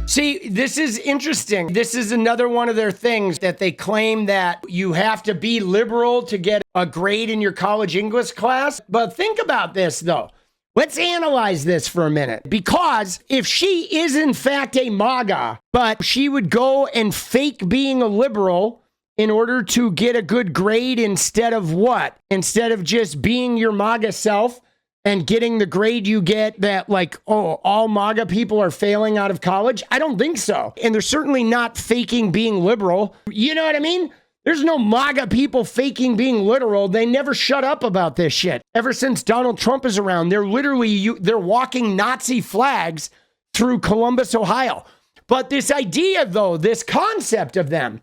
See, this is interesting. This is another one of their things that they claim that you have to be liberal to get a grade in your college English class. But think about this, though. Let's analyze this for a minute. Because if she is in fact a MAGA, but she would go and fake being a liberal in order to get a good grade instead of what? Instead of just being your MAGA self and getting the grade you get that like, oh, all MAGA people are failing out of college? I don't think so. And they're certainly not faking being liberal. You know what I mean? There's no MAGA people faking being literal. They never shut up about this shit. Ever since Donald Trump is around, they're literally, they're walking Nazi flags through Columbus, Ohio. But this idea, though, this concept of them,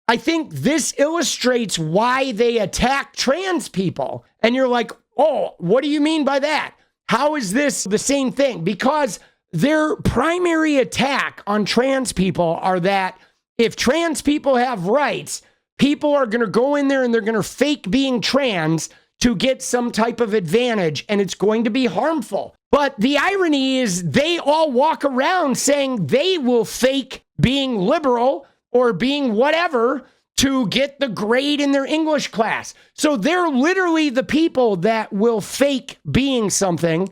I think this illustrates why they attack trans people. And you're like, oh, what do you mean by that? How is this the same thing? Because their primary attack on trans people are that if trans people have rights, people are going to go in there and they're going to fake being trans to get some type of advantage, and it's going to be harmful. But the irony is they all walk around saying they will fake being liberal or being whatever to get the grade in their English class. So they're literally the people that will fake being something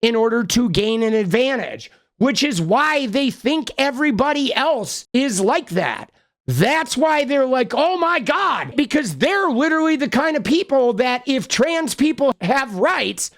in order to gain an advantage, which is why they think everybody else is like that. That's why they're like, oh my God, because they're literally the kind of people that if trans people have rights,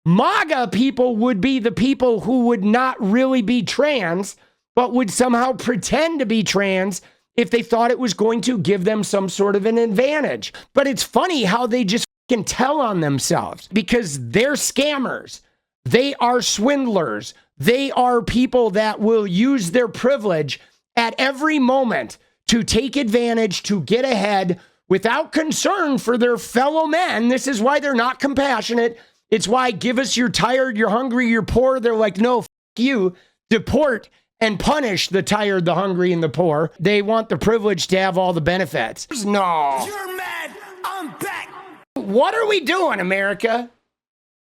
MAGA people would be the people who would not really be trans, but would somehow pretend to be trans if they thought it was going to give them some sort of an advantage. But it's funny how they just can tell on themselves because they're scammers. They are swindlers. They are people that will use their privilege at every moment to take advantage, to get ahead without concern for their fellow men. This is why they're not compassionate. It's why give us you're tired, you're hungry, you're poor. They're like, no, f you, deport and punish the tired, the hungry, and the poor. They want the privilege to have all the benefits. No. You're mad, I'm back. What are we doing, America?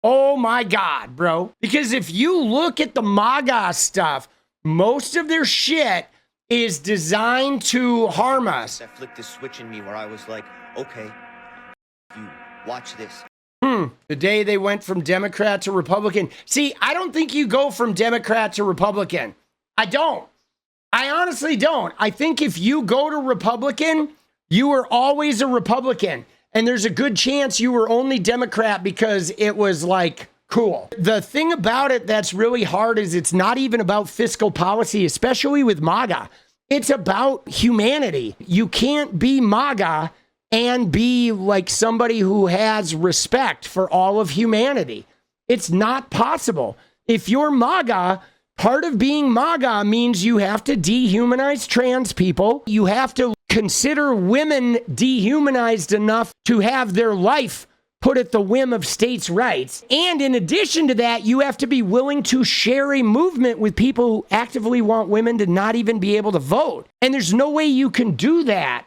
Oh my God, bro. Because if you look at the MAGA stuff, most of their shit is designed to harm us. That flicked the switch in me where I was like, okay, you watch this. The day they went from Democrat to Republican. See, I don't think you go from Democrat to Republican. I don't. I honestly don't. I think if you go to Republican, you were always a Republican. And there's a good chance you were only Democrat because it was like cool. The thing about it that's really hard is it's not even about fiscal policy, especially with MAGA. It's about humanity. You can't be MAGA and be like somebody who has respect for all of humanity. It's not possible. If you're MAGA, part of being MAGA means you have to dehumanize trans people. You have to consider women dehumanized enough to have their life put at the whim of states' rights. And in addition to that, you have to be willing to share a movement with people who actively want women to not even be able to vote. And there's no way you can do that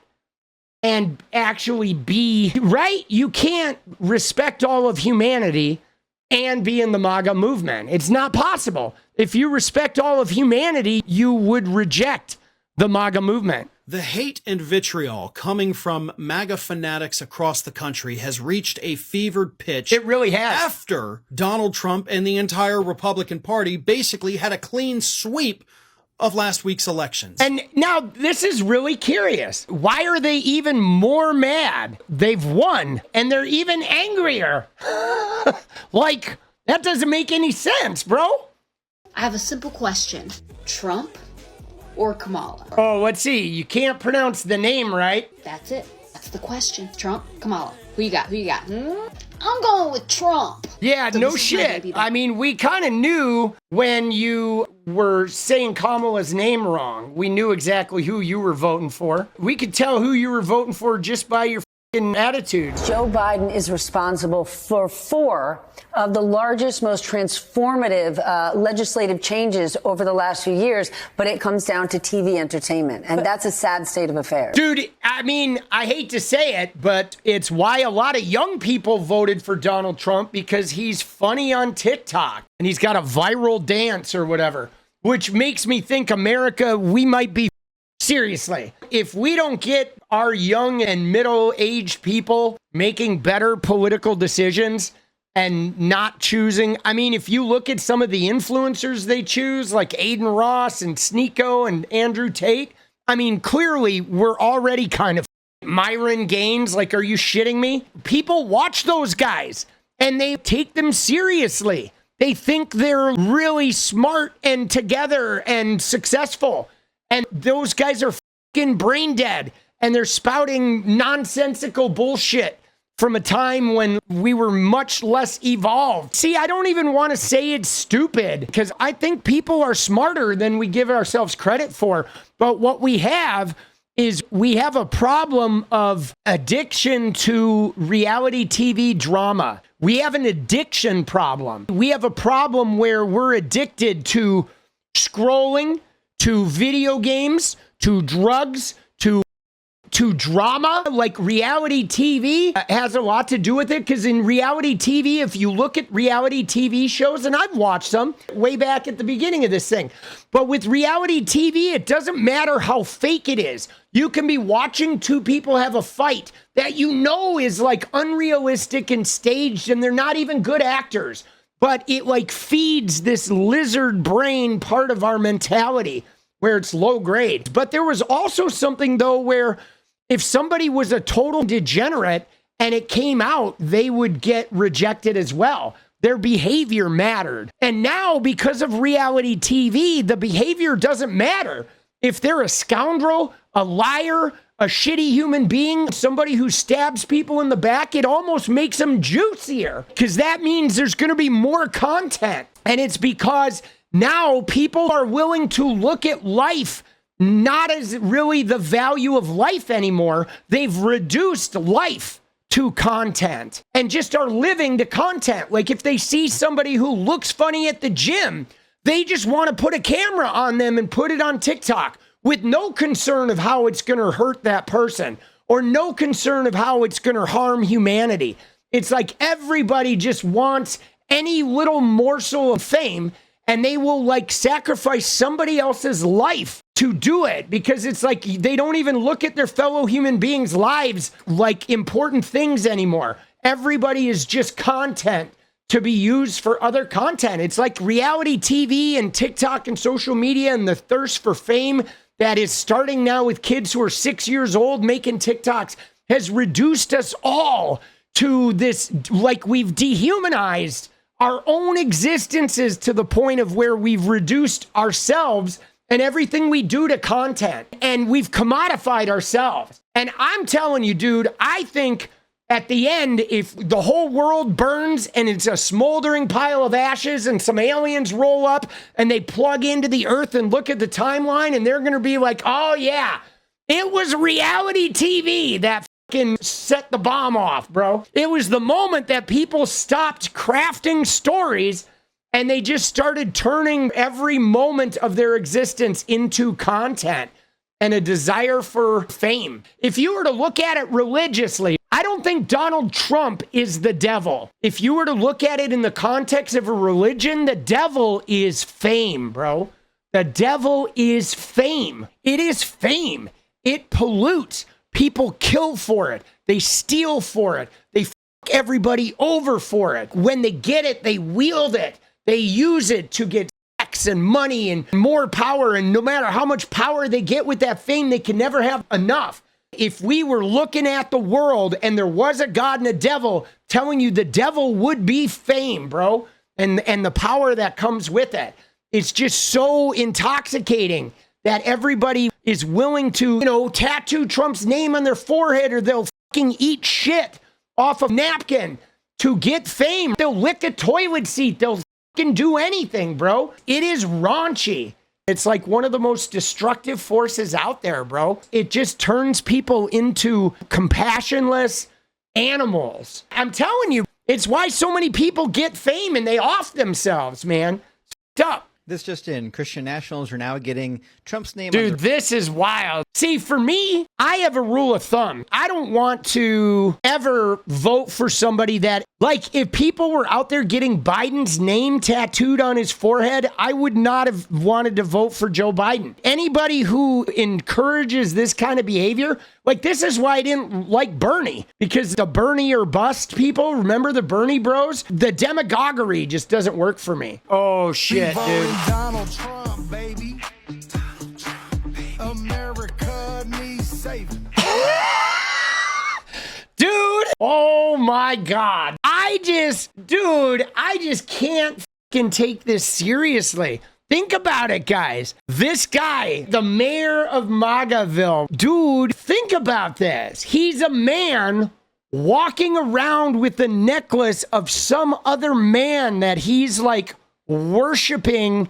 and actually be right. You can't respect all of humanity and be in the MAGA movement. It's not possible. If you respect all of humanity, you would reject the MAGA movement. The hate and vitriol coming from MAGA fanatics across the country has reached a fevered pitch. It really has. After Donald Trump and the entire Republican Party basically had a clean sweep of last week's elections. And now this is really curious. Why are they even more mad? They've won and they're even angrier. Like, that doesn't make any sense, bro. I have a simple question. Trump or Kamala? Oh, let's see. You can't pronounce the name right. That's it. That's the question. Trump, Kamala. Who you got? Who you got? I'm going with Trump. Yeah, So no this is my shit. baby. I mean, we kind of knew when you were saying Kamala's name wrong. We knew exactly who you were voting for. We could tell who you were voting for just by your fucking attitude. Joe Biden is responsible for 4 of the largest, most transformative legislative changes over the last few years, but it comes down to TV entertainment, and that's a sad state of affairs. Dude, I mean, I hate to say it, but it's why a lot of young people voted for Donald Trump, because he's funny on TikTok, and he's got a viral dance or whatever. which makes me think America, we might be seriously. If we don't get our young and middle-aged people making better political decisions and not choosing, I mean, if you look at some of the influencers they choose, like Aiden Ross and Sneeko and Andrew Tate, I mean, clearly we're already kind of Myron Gaines. Like, are you shitting me? People watch those guys and they take them seriously. They think they're really smart and together and successful. And those guys are fucking brain dead and they're spouting nonsensical bullshit from a time when we were much less evolved. See, I don't even want to say it's stupid because I think people are smarter than we give ourselves credit for. But what we have is we have a problem of addiction to reality TV drama. We have an addiction problem. We have a problem where we're addicted to scrolling, to video games, to drugs, to drama. Like reality TV has a lot to do with it, because in reality TV, if you look at reality TV shows, and I've watched some way back at the beginning of this thing, but with reality TV, it doesn't matter how fake it is. You can be watching two people have a fight that you know is like unrealistic and staged, and they're not even good actors, but it like feeds this lizard brain part of our mentality where it's low grade. But there was also something though where if somebody was a total degenerate and it came out, they would get rejected as well. Their behavior mattered. And now, because of reality TV, the behavior doesn't matter. If they're a scoundrel, a liar, a shitty human being, somebody who stabs people in the back, it almost makes them juicier, because that means there's going to be more content. And it's because now people are willing to look at life not as really the value of life anymore. They've reduced life to content and just are living to content. Like if they see somebody who looks funny at the gym, they just want to put a camera on them and put it on TikTok with no concern of how it's going to hurt that person or no concern of how it's going to harm humanity. It's like everybody just wants any little morsel of fame, and they will like sacrifice somebody else's life to do it, because it's like they don't even look at their fellow human beings' lives like important things anymore. Everybody is just content to be used for other content. It's like reality TV and TikTok and social media and the thirst for fame that is starting now with kids who are 6 years old making TikToks has reduced us all to this, like we've dehumanized our own existences to the point of where we've reduced ourselves and everything we do to content, and we've commodified ourselves. And I'm telling you, dude, I think at the end, if the whole world burns and it's a smoldering pile of ashes and some aliens roll up and they plug into the earth and look at the timeline, and they're going to be like, oh yeah, it was reality TV that fucking set the bomb off, bro. It was the moment that people stopped crafting stories and they just started turning every moment of their existence into content and a desire for fame. If you were to look at it religiously, I don't think Donald Trump is the devil. If you were to look at it in the context of a religion, the devil is fame, bro. The devil is fame. It is fame. It pollutes. People kill for it. They steal for it. They fuck everybody over for it. When they get it, they wield it. They use it to get sex and money and more power. And no matter how much power they get with that fame, they can never have enough. If we were looking at the world and there was a God and a devil, telling you the devil would be fame, bro, and the power that comes with it. It's just so intoxicating that everybody is willing to, tattoo Trump's name on their forehead, or they'll fucking eat shit off a napkin to get fame. They'll lick a toilet seat. They'll fucking do anything, bro. It is raunchy. It's like one of the most destructive forces out there, bro. It just turns people into compassionless animals. I'm telling you, it's why so many people get fame and they off themselves, man. It's up. This just in, Christian nationals are now getting Trump's name. Dude, this is wild. See, for me, I have a rule of thumb. I don't want to ever vote for somebody that, like, if people were out there getting Biden's name tattooed on his forehead, I would not have wanted to vote for Joe Biden. Anybody who encourages this kind of behavior, like, this is why I didn't like Bernie, because the Bernie or bust people, remember the Bernie bros? The demagoguery just doesn't work for me. Oh, shit, dude. Donald Trump, baby. America needs saving. Dude, oh my God. I just can't fucking take this seriously. Think about it, guys. This guy, the mayor of Magaville, dude, think about this. He's a man walking around with the necklace of some other man that he's like worshiping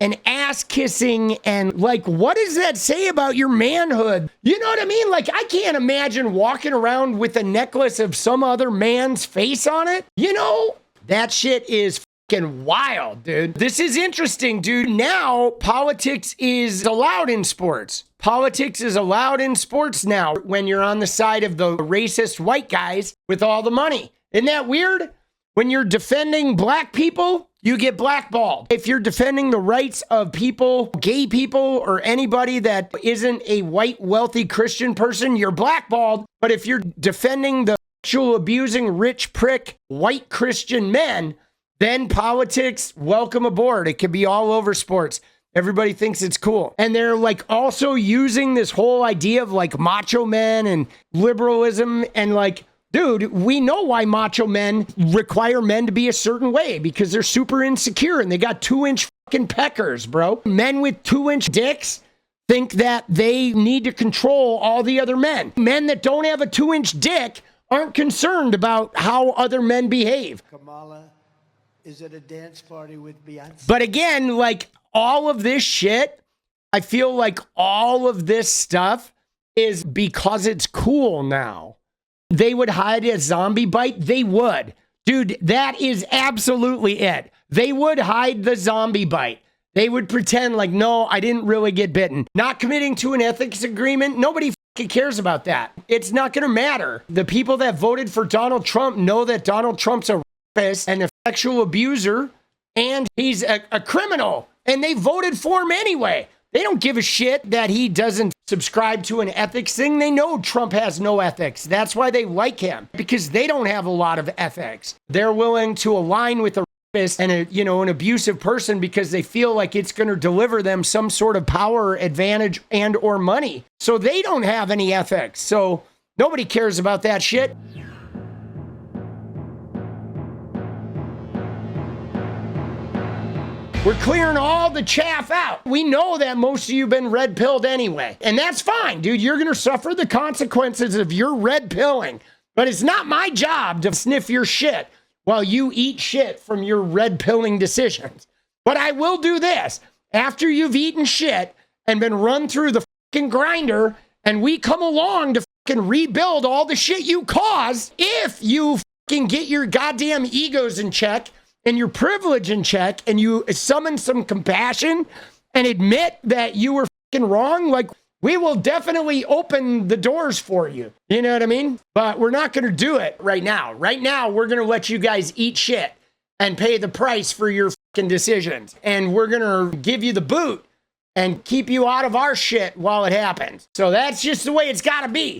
and ass kissing, and like, what does that say about your manhood? You know what I mean? Like, I can't imagine walking around with a necklace of some other man's face on it. You know, that shit is fucking wild, dude. This is interesting, dude. Now, politics is allowed in sports. Politics is allowed in sports now when you're on the side of the racist white guys with all the money. Isn't that weird? When you're defending black people, you get blackballed. If you're defending the rights of people, gay people, or anybody that isn't a white, wealthy Christian person, you're blackballed. But if you're defending the sexual abusing, rich prick, white Christian men, then politics, welcome aboard. It could be all over sports. Everybody thinks it's cool. And they're like also using this whole idea of like macho men and liberalism and like, dude, we know why macho men require men to be a certain way, because they're super insecure and they got 2-inch fucking peckers, bro. Men with 2-inch dicks think that they need to control all the other men. Men that don't have a 2-inch dick aren't concerned about how other men behave. Kamala is at a dance party with Beyonce. But again, like all of this shit, I feel like all of this stuff is because it's cool now. They would hide a zombie bite. They would. Dude, that is absolutely it. They would hide the zombie bite. They would pretend like, no, I didn't really get bitten. Not committing to an ethics agreement. Nobody fucking cares about that. It's not going to matter. The people that voted for Donald Trump know that Donald Trump's a rapist and a sexual abuser, and he's a criminal. And they voted for him anyway. They don't give a shit that he doesn't subscribe to an ethics thing. They know Trump has no ethics. That's why they like him, because they don't have a lot of ethics. They're willing to align with a rapist and an abusive person because they feel like it's going to deliver them some sort of power, advantage, and or money. So they don't have any ethics. So nobody cares about that shit. We're clearing all the chaff out. We know that most of you have been red pilled anyway. And that's fine, dude. You're going to suffer the consequences of your red pilling. But it's not my job to sniff your shit while you eat shit from your red pilling decisions. But I will do this. After you've eaten shit and been run through the fucking grinder, and we come along to fucking rebuild all the shit you caused, if you fucking get your goddamn egos in check and your privilege in check, and you summon some compassion and admit that you were fucking wrong, like, we will definitely open the doors for you. You know what I mean? But we're not going to do it right now. Right now, we're going to let you guys eat shit and pay the price for your fucking decisions. And we're going to give you the boot and keep you out of our shit while it happens. So that's just the way it's got to be.